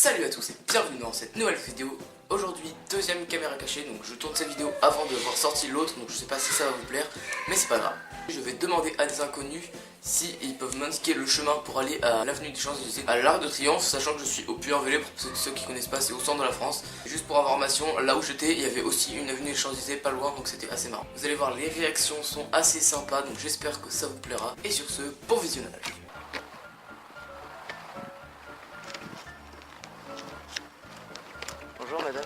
Salut à tous et bienvenue dans cette nouvelle vidéo. Aujourd'hui, deuxième caméra cachée, donc je tourne cette vidéo avant de voir sorti l'autre, donc je sais pas si ça va vous plaire, mais c'est pas grave. Je vais demander à des inconnus si ils peuvent m'indiquer le chemin pour aller à l'avenue des Champs-Élysées, à l'Arc de Triomphe, sachant que je suis au Puy-en-Velay, pour ceux qui connaissent pas, c'est au centre de la France. Juste pour information, là où j'étais, il y avait aussi une avenue des Champs-Élysées pas loin, donc c'était assez marrant. Vous allez voir, les réactions sont assez sympas, donc j'espère que ça vous plaira. Et sur ce, bon visionnage. Bonjour madame,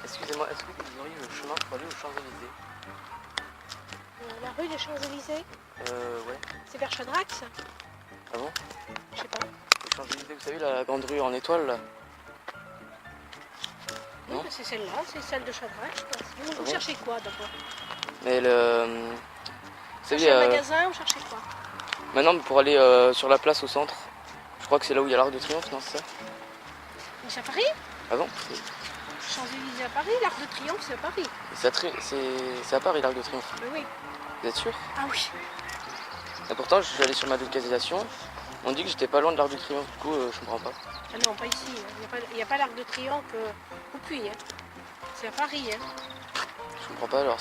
excusez-moi, est-ce que vous auriez le chemin pour aller aux Champs-Élysées? La rue des Champs-Élysées, Ouais. c'est vers Chadrax? Ah bon? Je sais pas. Les Champs-Élysées, vous savez, la grande rue en étoile là? Oui, Non. bah, c'est celle-là, c'est celle de Chadrax, je pense. Vous bon cherchez quoi d'abord? Mais le... Vous Cherchez savez, un magasin ou cherchez quoi? maintenant pour aller sur la place au centre, je crois que c'est là où il y a l'Arc de Triomphe, non c'est ça? Mais c'est à Paris? Ah bon? Champs-Élysées à Paris, l'Arc de Triomphe c'est à Paris. C'est à Paris l'Arc de Triomphe, Mais oui. vous êtes sûr? Ah oui. Et pourtant je suis allé sur ma localisation, on dit que j'étais pas loin de l'Arc de Triomphe, du coup je comprends pas. Ah non, pas ici. Il n'y a pas l'Arc de Triomphe au Puy. Hein. C'est à Paris. Hein. Je comprends pas alors,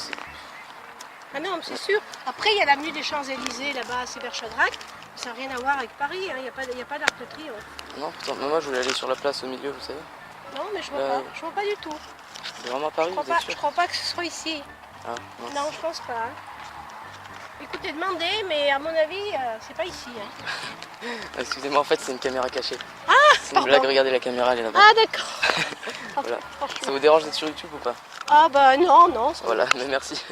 Ah non, mais c'est sûr. Après, il y a l'avenue des Champs-Élysées là-bas, c'est vers Chadrax. Ça n'a rien à voir avec Paris. Hein. Il n'y a pas d'Arc de Triomphe. Non, pourtant, moi je voulais aller sur la place au milieu, vous savez. Non, mais je vois pas. Je vois pas du tout. C'est vraiment à Paris, vous êtes sûr? Je crois pas que ce soit ici. Ah, mince. Non, je pense pas. Hein. Écoutez, demandez, mais à mon avis, c'est pas ici. Hein. Excusez-moi, en fait c'est une caméra cachée. Ah, c'est une pardon. blague, regardez la caméra, elle est là-bas. Ah, d'accord. Voilà. Franchement. Ça vous dérange d'être sur YouTube ou pas? Ah, bah non, non. Ça Voilà, mais merci.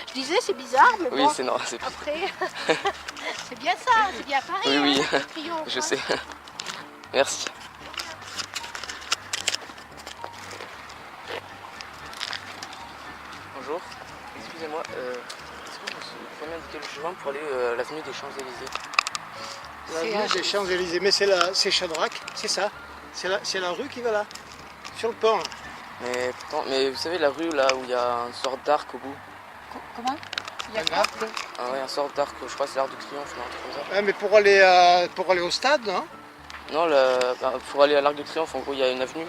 Je disais, c'est bizarre, mais Oui, bon. c'est non, c'est Après, c'est bien ça, c'est bien Paris. Oui, oui, hein, Triomphe, je hein. sais. Merci. Bonjour, excusez-moi, est-ce que vous pouvez m'indiquer le chemin pour aller à l'avenue des Champs-Élysées? L'avenue des Champs-Élysées, mais c'est Chadrax, c'est ça. C'est la rue qui va là, sur le pont. Là. Mais vous savez la rue là où il y a une sorte d'arc au bout? Comment? Il y a Un quoi? arc. Ah ouais, une sorte d'arc, je crois que c'est l'Arc de Triomphe, non, un truc comme ça. Ouais, mais pour aller au stade, non? Non, pour aller à l'Arc de Triomphe, en gros, il y a une avenue.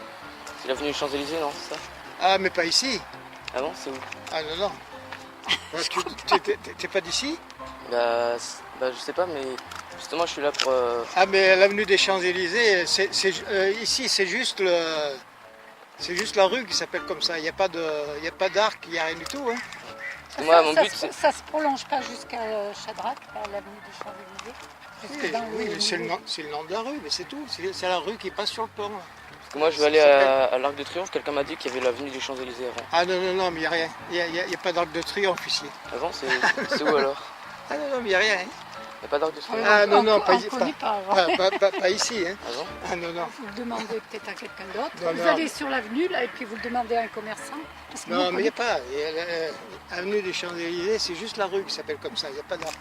C'est l'avenue des Champs-Élysées, non, c'est ça? Ah, mais pas ici. Ah bon, c'est où? Ah non, non. Parce que t'es pas d'ici? Bah, je sais pas, mais justement, je suis là pour... Ah, mais l'avenue des Champs-Élysées, ici, c'est juste la rue qui s'appelle comme ça. Il n'y a pas d'arc, il n'y a rien du tout. Hein. Parce que moi, mon but, c'est... Ça se prolonge pas jusqu'à Chadrax, à l'avenue des Champs-Élysées. Oui, mais c'est le nom de la rue, mais c'est tout. C'est la rue qui passe sur le pont. Là. Parce que moi, je vais aller à l'Arc de Triomphe. Quelqu'un m'a dit qu'il y avait l'avenue des Champs-Élysées avant. Ah non, non, non, mais il n'y a rien. Il n'y a pas d'arc de triomphe ici. Avant, c'est où alors? Ah non, non, mais il n'y a rien. Hein. Il n'y a pas d'Arc de Triomphe? Ah non, non, pas on ici. connaît pas. Pas ici. Hein. Ah bon? Ah non, non. Vous le demandez peut-être à quelqu'un d'autre. Non, Vous non. allez sur l'avenue là et puis vous le demandez à un commerçant. Parce que Non, nous, mais il n'y a pas. Avenue des Champs-Élysées, c'est juste la rue qui s'appelle comme ça. Il n'y a pas d'arc.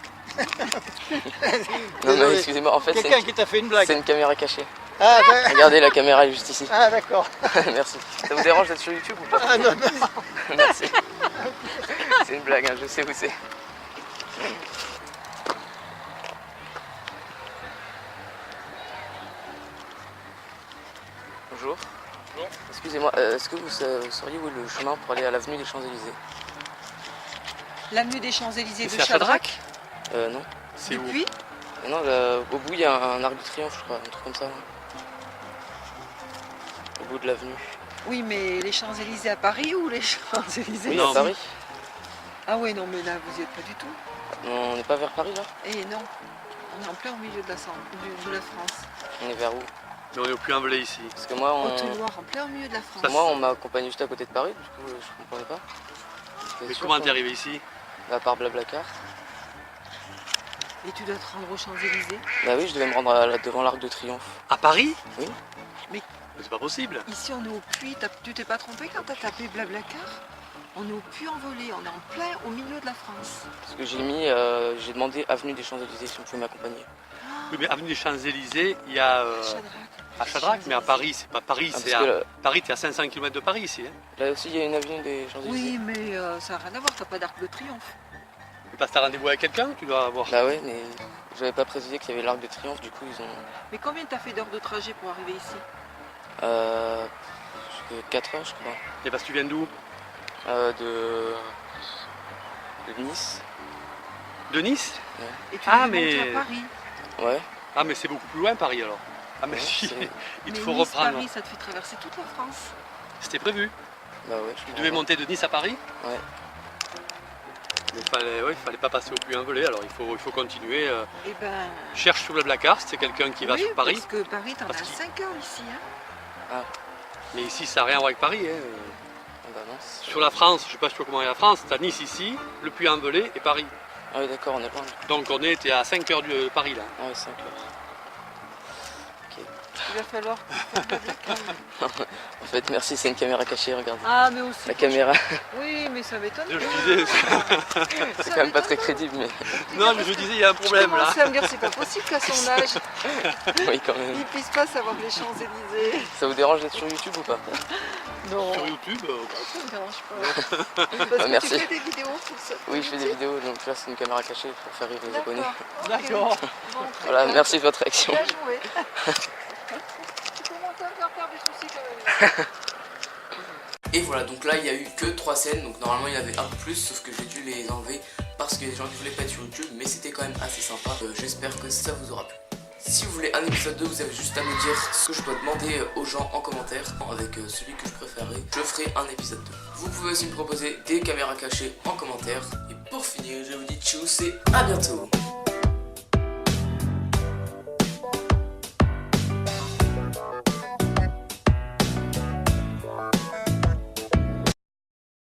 Non, mais excusez-moi, en fait, Quelqu'un qui t'a fait une blague. c'est une caméra cachée. Ah, ben... Regardez, la caméra est juste ici. ah d'accord. Merci. Ça vous dérange d'être sur YouTube ou pas? Ah non, non. Merci. C'est une blague, hein, je sais où c'est. Bonjour. Bonjour. Excusez-moi, est-ce que vous sauriez où est le chemin pour aller à l'avenue des Champs-Élysées? L'avenue des Champs-Élysées de C'est à Chadrax. Non. C'est où? Depuis Non, au bout il y a un arc de triomphe, je crois, un truc comme ça. Au bout de l'avenue. Oui, mais les Champs-Élysées à Paris ou les Champs-Élysées Oui, Non. à Paris. Ah oui, non, mais là, vous n'y êtes pas du tout. On n'est pas vers Paris là? Eh non, on est en plein au milieu de la France. On est vers où? Mais on est au Puy-en-Velay ici. Parce que moi, Haute-Loire, en plein au milieu de la France. moi on m'a accompagné juste à côté de Paris, du coup je comprenais pas. J'étais Mais sûr comment qu'on- t'es arrivé ici? À part Blablacar. Et tu dois te rendre aux Champs-Élysées. Bah oui, je devais me rendre devant l'Arc de Triomphe. À Paris? Oui. Mais C'est pas possible. ici, on est au Puy. Tu t'es pas trompé quand t'as tapé Blablacar? On est au Puy-en-Velay, on est en plein au milieu de la France. Parce que j'ai demandé avenue des Champs-Élysées si on pouvait m'accompagner. Oui, mais avenue des Champs-Élysées, il y a Chadrax. à Chadrax, mais à Paris, c'est pas Paris, Ah, c'est parce à que Paris, t'es à 500 km de Paris ici. Hein. là aussi il y a une avenue des Champs-Élysées. Oui, mais ça n'a rien à voir, t'as pas d'arc de triomphe. Tu passes ta rendez-vous avec quelqu'un, tu dois avoir. Bah ouais, mais j'avais pas précisé qu'il y avait l'Arc de Triomphe, du coup ils ont... Mais combien t'as fait d'heures de trajet pour arriver ici? Jusqu'à 4 heures je crois. Et parce que tu viens d'où? De Nice. De Nice? Et tu Ah, veux monter mais- à Paris. Ouais. Ah mais c'est beaucoup plus loin Paris alors. Ah mais Ouais, si, c'est- il te Mais faut Nice, reprendre. Paris, ça te fait traverser toute la France. C'était prévu. Bah ouais. Tu devais monter de Nice à Paris? Ouais. Mais il fallait pas passer au Puy-en-Velay, alors il faut continuer. Et ben. Cherche sur Blablacar si c'est quelqu'un qui va oui, sur Paris. Parce que Paris, t'en as Parce qu'il- 5 heures ici. Hein. Mais ici ça n'a rien à voir avec Paris. Hein. Ah bah non. c'est- Sur la France, je sais pas comment est la France, t'as Nice ici, le Puy-en-Velay et Paris. Ah oui d'accord, on est loin. Donc t'es à 5 heures de Paris là. Ah ouais, 5 heures. Il va falloir faire Blablacar. En fait, merci, c'est une caméra cachée, regarde. Ah, mais aussi. La caméra, Oui, mais ça m'étonne. Je disais, c'est quand même pas très crédible, mais non mais je disais il y a un problème là. à me dire c'est pas possible qu'à son âge, oui quand même. il puisse pas savoir les Champs-Élysées. Ça vous dérange d'être sur YouTube ou pas? Non, Sur YouTube, ça me dérange pas. Parce que Merci. tu fais des vidéos pour ça. Oui, je fais des vidéos, donc là c'est une caméra cachée pour faire rire les abonnés. d'accord. Bon, très Voilà, bien. merci de votre réaction. Bien joué. Tu commences à me faire des soucis quand même. Et voilà, donc là il y a eu que 3 scènes, donc normalement il y en avait un peu plus, sauf que j'ai dû les enlever parce qu'il y a des gens qui voulaient pas être sur YouTube, mais c'était quand même assez sympa. J'espère que ça vous aura plu. Si vous voulez un épisode 2, vous avez juste à me dire ce que je dois demander aux gens en commentaire avec celui que je préférerais. Je ferai un épisode 2. Vous pouvez aussi me proposer des caméras cachées en commentaire. Et pour finir, je vous dis tchuss et à bientôt.